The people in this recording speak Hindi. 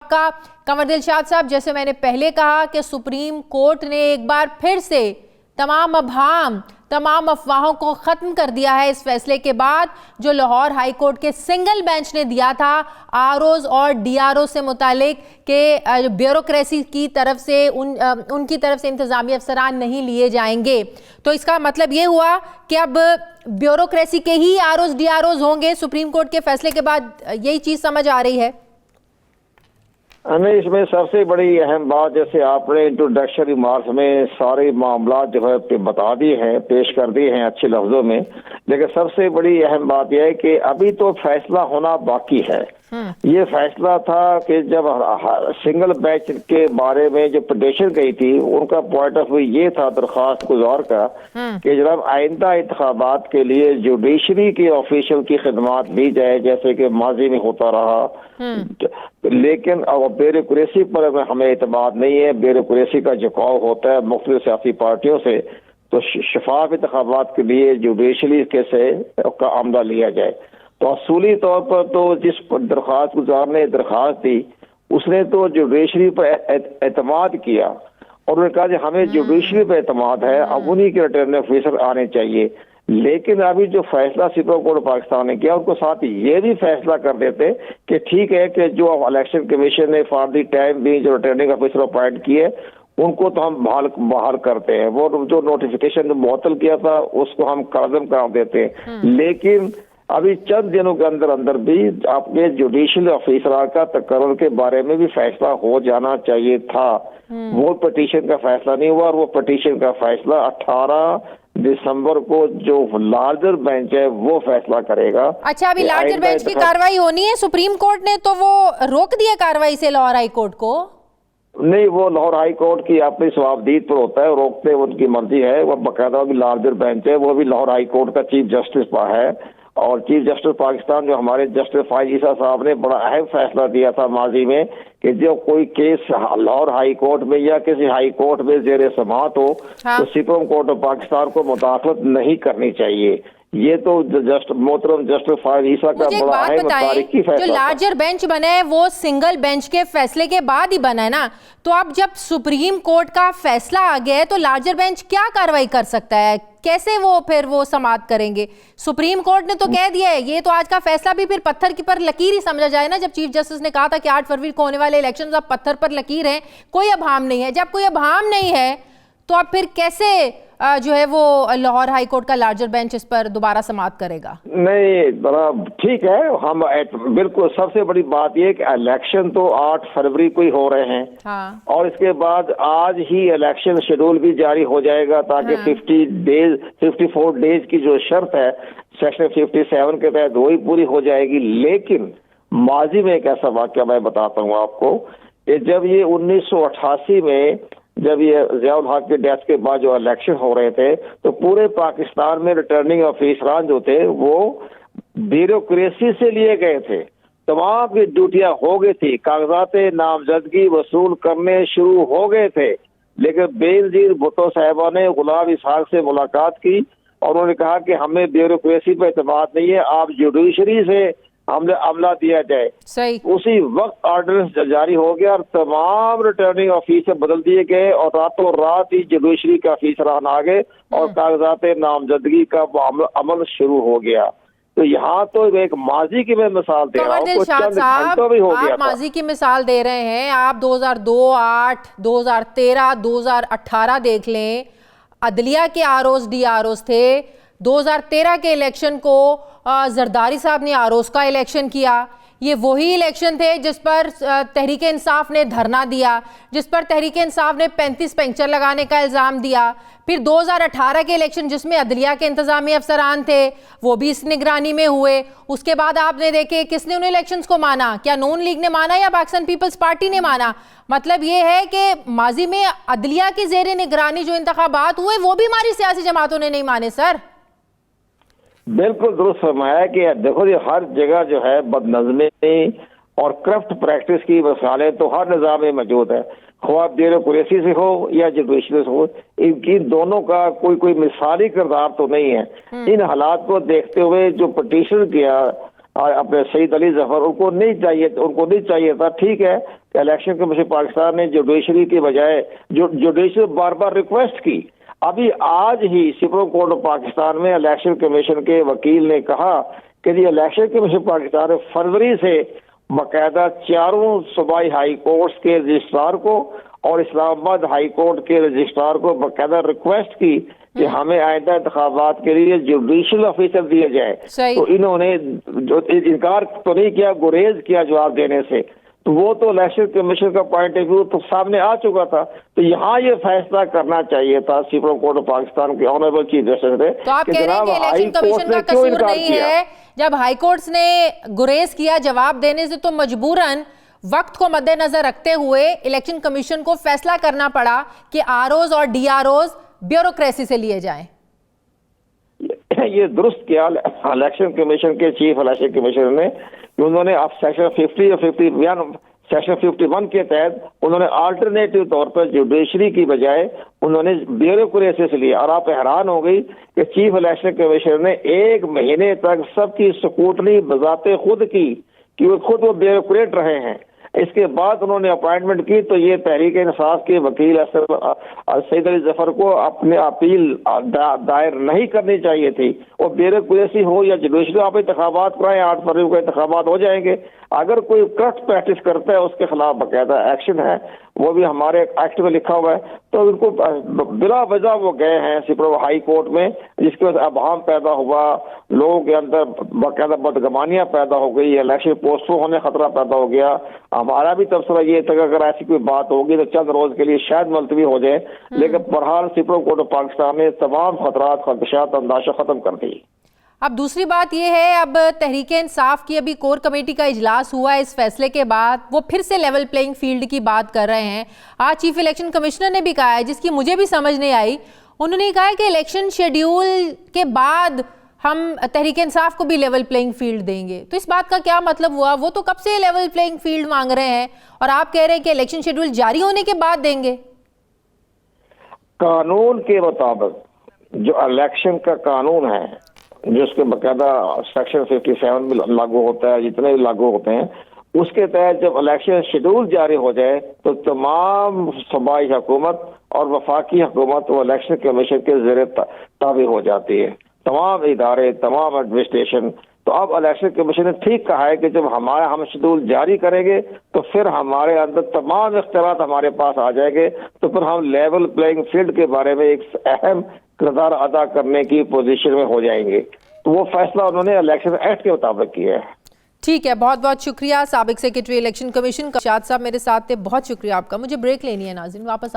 आपका कंवर दिलशाद साहब, जैसे मैंने पहले कहा कि सुप्रीम कोर्ट ने एक बार फिर से तमाम अफवाहों को खत्म कर दिया है इस फैसले के बाद जो लाहौर हाई कोर्ट के सिंगल बेंच ने दिया था आरओज और डीआरओ से मुतालिक के ब्यूरोक्रेसी की तरफ से उनकी तरफ से इंतजामी अफसरान नहीं लिए जाएंगे। तो इसका मतलब ये हुआ कि अब ब्यूरोक्रेसी के ही आरओज डीआरओज होंगे। सुप्रीम कोर्ट के फैसले के बाद यही चीज समझ आ रही है। नहीं, इसमें सबसे बड़ी अहम बात, जैसे आपने इंट्रोडक्शन रिमार्क्स में सारे मामला जो है बता दिए हैं, पेश कर दिए हैं अच्छे लफ्जों में, लेकिन सबसे बड़ी अहम बात यह है कि अभी तो फैसला होना बाकी है। ये फैसला था कि जब सिंगल बेंच के बारे में जो पिटीशन गई थी उनका पॉइंट ऑफ व्यू ये था दरख्वास्त गुजार का कि जनाब आइंदा इंतखाबात के लिए जुडिशरी के ऑफिशियल की खिदमात ली जाए जैसे कि माजी में होता रहा, लेकिन अब ब्यूरोक्रेसी पर हमें एतमाद नहीं है। ब्यूरोक्रेसी का झुकाव होता है मुख्तलिफ सियासी पार्टियों से, तो शफाफ इंतखाबात के लिए जुडिशरी के से का अमला लिया जाए। तो असूली तौर पर तो जिस दरख्वास्त गुजार ने दरख्वास्त दी उसने तो जुडिशरी पर एतमाद किया और उन्होंने कहा कि हमें जुडिशरी पर एतमाद है, अब उन्हीं के रिटर्निंग ऑफिसर आने चाहिए। लेकिन अभी जो फैसला सुप्रीम कोर्ट पाकिस्तान ने किया उसको साथ ये भी फैसला कर देते कि ठीक है कि जो इलेक्शन कमीशन ने फॉर द टाइम भी जो रिटर्निंग ऑफिसर अपॉइंट किए उनको तो हम बहाल करते हैं, वो जो नोटिफिकेशन मुअत्तल किया था उसको हम कायम करा देते हैं। लेकिन अभी चंद दिनों के अंदर अंदर भी आपके जुडिशियल ऑफिसर का तकर्रुर के बारे में भी फैसला हो जाना चाहिए था। वो पिटीशन का फैसला नहीं हुआ और वो पिटीशन का फैसला 18 दिसंबर को जो लार्जर बेंच है वो फैसला करेगा। अच्छा, अभी लार्जर बेंच की कार्रवाई होनी है। सुप्रीम कोर्ट ने तो वो रोक दिया कार्रवाई से लाहौर हाई कोर्ट को। नहीं, वो लाहौर हाई कोर्ट की अपनी सवाबदीद पर होता है, रोकते उनकी मर्जी है। वो बाकायदा भी लार्जर बेंच है, वो भी लाहौर हाई कोर्ट का चीफ जस्टिस है और चीफ जस्टिस पाकिस्तान जो हमारे जस्टिस फाइज ईसा साहब ने बड़ा अहम फैसला दिया था माजी में कि जो कोई केस लाहौर हाई कोर्ट में या किसी हाई कोर्ट में जेर समाअत हो तो सुप्रीम कोर्ट ऑफ पाकिस्तान को मुदाखलत नहीं करनी चाहिए। ये तो मोहतरम जस्टिस फाइज ईसा का बड़ा अहम तारीखी फैसला। जो लार्जर बेंच बना है वो सिंगल बेंच के फैसले के बाद ही बना है ना, तो अब जब सुप्रीम कोर्ट का फैसला आ गया है तो लार्जर बेंच क्या कार्रवाई कर सकता है? कैसे वो फिर समाअत करेंगे? सुप्रीम कोर्ट ने तो कह दिया है, ये तो आज का फैसला भी फिर पत्थर की पर लकीर ही समझा जाए ना। जब चीफ जस्टिस ने कहा था कि 8 फरवरी को होने वाले इलेक्शन अब पत्थर पर लकीर है, कोई अभाम नहीं है। जब कोई अभाम नहीं है तो अब फिर कैसे जो है वो लाहौर हाई कोर्ट का लार्जर बेंच इस पर दोबारा समाअत करेगा? नहीं, बड़ा ठीक है, हम बिल्कुल। सबसे बड़ी बात यह कि इलेक्शन तो 8 फरवरी को ही हो रहे हैं और इसके बाद आज ही इलेक्शन शेड्यूल भी जारी हो जाएगा ताकि 54 डेज की जो शर्त है सेक्शन 57 के तहत वही पूरी हो जाएगी। लेकिन माजी में एक ऐसा वाकया मैं बताता हूँ आपको कि जब ये 1988 में जब ये ज़ियाउल हक के डेथ के बाद जो इलेक्शन हो रहे थे तो पूरे पाकिस्तान में रिटर्निंग ऑफिसरान जो थे वो ब्यूरोक्रेसी से लिए गए थे। तमाम की ड्यूटियां हो गई थी, कागजात नामजदगी वसूल करने शुरू हो गए थे, लेकिन बेनजीर भुट्टो साहिबा ने गुलाम इसहाक से मुलाकात की और उन्होंने कहा कि हमें ब्यूरोक्रेसी पर एतमाद नहीं है, आप जुडिशरी से हमने अमला दिया जाए। सही। उसी वक्त ऑर्डिनेंस जारी हो गया और तमाम रिटर्निंग ऑफिसर बदल दिए गए और रातों रात ही जुडिशरी का ऑफिसरान आ गए और कागजात नामजदगी का अमल शुरू हो गया। तो यहाँ तो एक माजी की मैं मिसाल दे रहा हूँ, आप माजी की मिसाल दे रहे हैं। आप 2002, 8, 2013, 2018 देख लें, अदलिया के आरओज डीआरओज थे। 2013 के इलेक्शन को जरदारी साहब ने आरोज का इलेक्शन किया। ये वही इलेक्शन थे जिस पर तहरीक इंसाफ ने धरना दिया, जिस पर तहरीक इंसाफ ने 35 पंक्चर लगाने का इल्ज़ाम दिया। फिर 2018 के इलेक्शन जिसमें अदलिया के इंतजामी अफसरान थे वो भी इस निगरानी में हुए। उसके बाद आपने देखे किसने उन इलेक्शंस को माना, क्या नून लीग ने माना या पाकिस्तान पीपल्स पार्टी ने माना? मतलब ये है कि माजी में अदलिया की जेर निगरानी जो इंतखाबात हुए वो भी हमारी सियासी जमातों ने नहीं माने। सर बिल्कुल दुरुस्त फरमाया कि देखो ये हर जगह जो है बदनज़मी और करप्ट प्रैक्टिस की मसाले तो हर निज़ाम में मौजूद है, ख्वाह ब्यूरोक्रेसी से हो या जुडिशरी से हो। इनकी दोनों का कोई मिसाली किरदार तो नहीं है। इन हालात को देखते हुए जो पिटीशन किया अपने सईद अली जफर, उनको नहीं चाहिए था, ठीक है, कि इलेक्शन कमीशन पाकिस्तान ने जुडिशरी के बजाय जुडिशरी बार बार रिक्वेस्ट की। अभी आज ही सुप्रीम कोर्ट ऑफ पाकिस्तान में इलेक्शन कमीशन के वकील ने कहा कि जी इलेक्शन कमीशन पाकिस्तान ने फरवरी से बाकायदा चारों सूबाई हाई कोर्ट्स के रजिस्ट्रार को और इस्लामाबाद हाई कोर्ट के रजिस्ट्रार को बाकायदा रिक्वेस्ट की कि हमें आइंदा इंतखाबात के लिए जुडिशल ऑफिसर दिया जाए। तो इन्होंने जो इनकार तो नहीं किया, गुरेज किया जवाब देने से। तो वो तो इलेक्शन कमीशन का पॉइंट ऑफ व्यू तो सामने आ चुका था। तो यहाँ ये फैसला करना चाहिए था सुप्रीम कोर्ट ऑफ पाकिस्तान के ऑनरेबल चीफ जस्टिस ने। तो आप कह रहे हैं कि इलेक्शन कमीशन का कसूर नहीं है, जब हाई कोर्ट्स ने गुरेज किया जवाब देने से तो मजबूरन वक्त को मद्देनजर रखते हुए इलेक्शन कमीशन को फैसला करना पड़ा कि आरओज और डीआरओज ब्यूरोक्रेसी से लिए जाएं। ये दुरुस्त किया इलेक्शन कमीशन के चीफ इलेक्शन कमिश्नर ने। उन्होंने अब सेक्शन 50 और 51 सेक्शन 51 के तहत उन्होंने अल्टरनेटिव तौर पर जुडिशरी की बजाय उन्होंने ब्यूरोक्रेसी से लिया। और आप हैरान हो गई कि चीफ इलेक्शन कमिश्नर ने 1 महीने तक सबकी स्क्रूटनी बजाते खुद की कि वो ब्यूरोक्रेट रहे हैं। इसके बाद उन्होंने अपॉइंटमेंट की तो ये तहरीक इंसाफ के वकील सईद अली जफर को अपने अपील दायर नहीं करनी चाहिए थी। और ब्यूरोक्रेसी हो या जुडिशरी, आप इंतखाबात कराएं, 8 फरवरी को इंतखाबात हो जाएंगे। अगर कोई करप्ट प्रैक्टिस करता है उसके खिलाफ बाकायदा एक्शन है, वो भी हमारे एक्ट में लिखा हुआ है। तो उनको बिला वजह वो गए हैं सुप्रीम हाई कोर्ट में, जिसकी वजह से अभाम पैदा हुआ, लोगों के अंदर बाकायदा बदगमानियां पैदा हो गई, इलेक्शन पोस्टपोन होने खतरा पैदा हो गया। हमारा भी तबसरा ये था कि अगर ऐसी कोई बात होगी तो चंद रोज के लिए शायद मुलतवी हो जाए, लेकिन बहरहाल सुप्रीम कोर्ट ऑफ पाकिस्तान ने तमाम खतरात खदशात अंदाजा खत्म कर दी। अब दूसरी बात यह है, अब तहरीक इंसाफ की अभी कोर कमेटी का इजलास हुआ है, इस फैसले के बाद वो फिर से लेवल प्लेइंग फील्ड की बात कर रहे हैं। आज चीफ इलेक्शन कमिश्नर ने भी कहा है, जिसकी मुझे भी समझ नहीं आई, उन्होंने कहा है कि इलेक्शन शेड्यूल के बाद हम तहरीक इंसाफ को भी लेवल प्लेइंग फील्ड देंगे। तो इस बात का क्या मतलब हुआ? वो तो कब से लेवल प्लेइंग फील्ड मांग रहे हैं और आप कह रहे हैं कि इलेक्शन शेड्यूल जारी होने के बाद देंगे। कानून के मुताबिक जो इलेक्शन का कानून है, जिसके बाकायदा सेक्शन 57 में लागू होता है, जितने भी लागू होते हैं, उसके तहत जब इलेक्शन शेड्यूल जारी हो जाए तो तमाम सूबाई हुकूमत और वफाकी हुकूमत वो इलेक्शन कमीशन के ज़ेरे ताबे हो जाती है, तमाम इदारे, तमाम एडमिनिस्ट्रेशन। तो अब इलेक्शन कमीशन ने ठीक कहा है कि जब हम शेड्यूल जारी करेंगे तो फिर हमारे अंदर तमाम इख्तियारात हमारे पास आ जाएंगे, तो फिर हम लेवल प्लेइंग फील्ड के बारे में एक अहम किरदार अदा करने की पोजीशन में हो जाएंगे। तो वो फैसला उन्होंने इलेक्शन एक्ट के मुताबिक किया है। ठीक है, बहुत बहुत शुक्रिया। साबिक सेक्रेटरी इलेक्शन कमीशन का शाद साहब मेरे साथ थे, बहुत शुक्रिया आपका। मुझे ब्रेक लेनी है नाज़रीन, वापस